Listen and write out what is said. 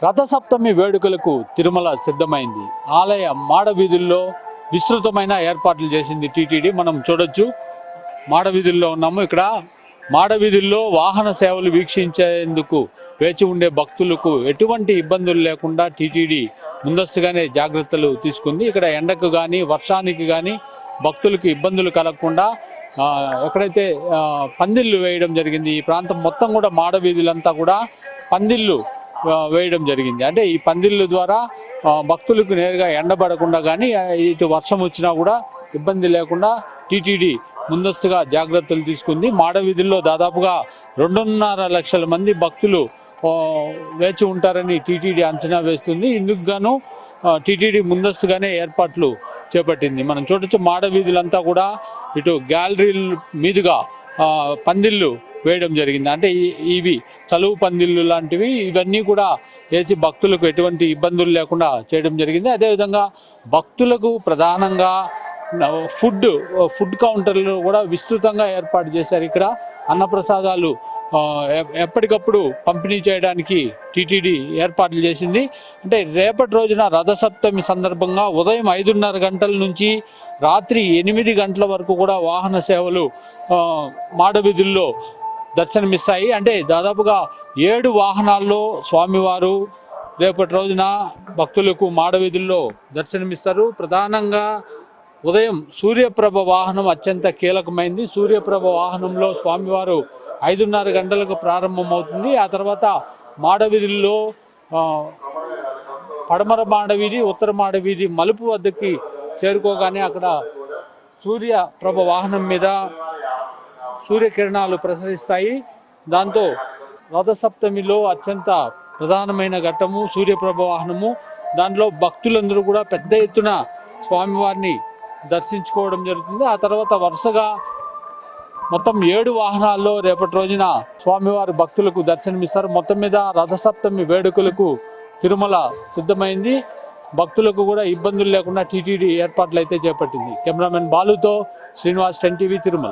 రథసప్తమి వేడుకలకు తిరుమల సిద్ధమైంది. ఆలయ మాడవీధుల్లో విస్తృతమైన ఏర్పాట్లు చేసింది టీటీడీ. మనం చూడొచ్చు, మాడవీధుల్లో ఉన్నాము. ఇక్కడ మాడవీధుల్లో వాహన సేవలు వీక్షించేందుకు వేచి ఉండే భక్తులకు ఎటువంటి ఇబ్బందులు లేకుండా టీటీడీ ముందస్తుగానే జాగ్రత్తలు తీసుకుంది. ఇక్కడ ఎండకు కానీ వర్షానికి కానీ భక్తులకు ఇబ్బందులు కలగకుండా ఎక్కడైతే పందిళ్ళు వేయడం జరిగింది. ఈ ప్రాంతం మొత్తం కూడా మాడవీధులంతా కూడా పందిళ్ళు వేయడం జరిగింది. అంటే ఈ పందిళ్ళ ద్వారా భక్తులకు నేరుగా ఎండబడకుండా కానీ ఇటు వర్షం వచ్చినా కూడా ఇబ్బంది లేకుండా టీటీడీ ముందస్తుగా జాగ్రత్తలు తీసుకుంది. మాడవీధుల్లో దాదాపుగా 2.5 లక్షల మంది భక్తులు వేచి ఉంటారని టీటీడీ అంచనా వేస్తుంది. ఇందుకు గాను టీటీడీ ముందస్తుగానే ఏర్పాట్లు చేపట్టింది. మనం చూడొచ్చు, మాడవీధులంతా కూడా ఇటు గ్యాలరీల మీదుగా పందిళ్ళు వేయడం జరిగింది. అంటే ఇవి చలువు పందిళ్ళు లాంటివి, ఇవన్నీ కూడా వేసి భక్తులకు ఎటువంటి ఇబ్బందులు లేకుండా చేయడం జరిగింది. అదేవిధంగా భక్తులకు ప్రధానంగా ఫుడ్ కౌంటర్లు కూడా విస్తృతంగా ఏర్పాటు చేశారు. ఇక్కడ అన్నప్రసాదాలు ఎప్పటికప్పుడు పంపిణీ చేయడానికి టీటీడీ ఏర్పాట్లు చేసింది. అంటే రేపటి రోజున రథసప్తమి సందర్భంగా ఉదయం 5:30 గంటల నుంచి రాత్రి 8 గంటల వరకు కూడా వాహన సేవలు మాడవీధుల్లో దర్శనమిస్తాయి. అంటే దాదాపుగా 7 వాహనాల్లో స్వామివారు రేపటి రోజున భక్తులకు మాడవీధుల్లో దర్శనమిస్తారు. ప్రధానంగా ఉదయం సూర్యప్రభ వాహనం అత్యంత కీలకమైంది. సూర్యప్రభ వాహనంలో స్వామివారు 5:30 గంటలకు ప్రారంభమవుతుంది. ఆ తర్వాత మాడవీధుల్లో పడమర మాడవీధి, ఉత్తర మాడవీధి మలుపు వద్దకి చేరుకోగానే అక్కడ సూర్యప్రభ వాహనం మీద సూర్యకిరణాలు ప్రసరిస్తాయి. దాంతో రథసప్తమిలో అత్యంత ప్రధానమైన ఘట్టము సూర్యప్రభ వాహనము. దాంట్లో భక్తులందరూ కూడా పెద్ద ఎత్తున స్వామివారిని దర్శించుకోవడం జరుగుతుంది. ఆ తర్వాత వరుసగా మొత్తం 7 వాహనాల్లో రేపటి రోజున స్వామివారి భక్తులకు దర్శనమిస్తారు. మొత్తం మీద రథసప్తమి వేడుకలకు తిరుమల సిద్ధమైంది. భక్తులకు కూడా ఇబ్బందులు లేకుండా టీటీడీ ఏర్పాట్లు అయితే చేపట్టింది. కెమెరామెన్ బాలుతో శ్రీనివాస్, 10 టీవీ, తిరుమల.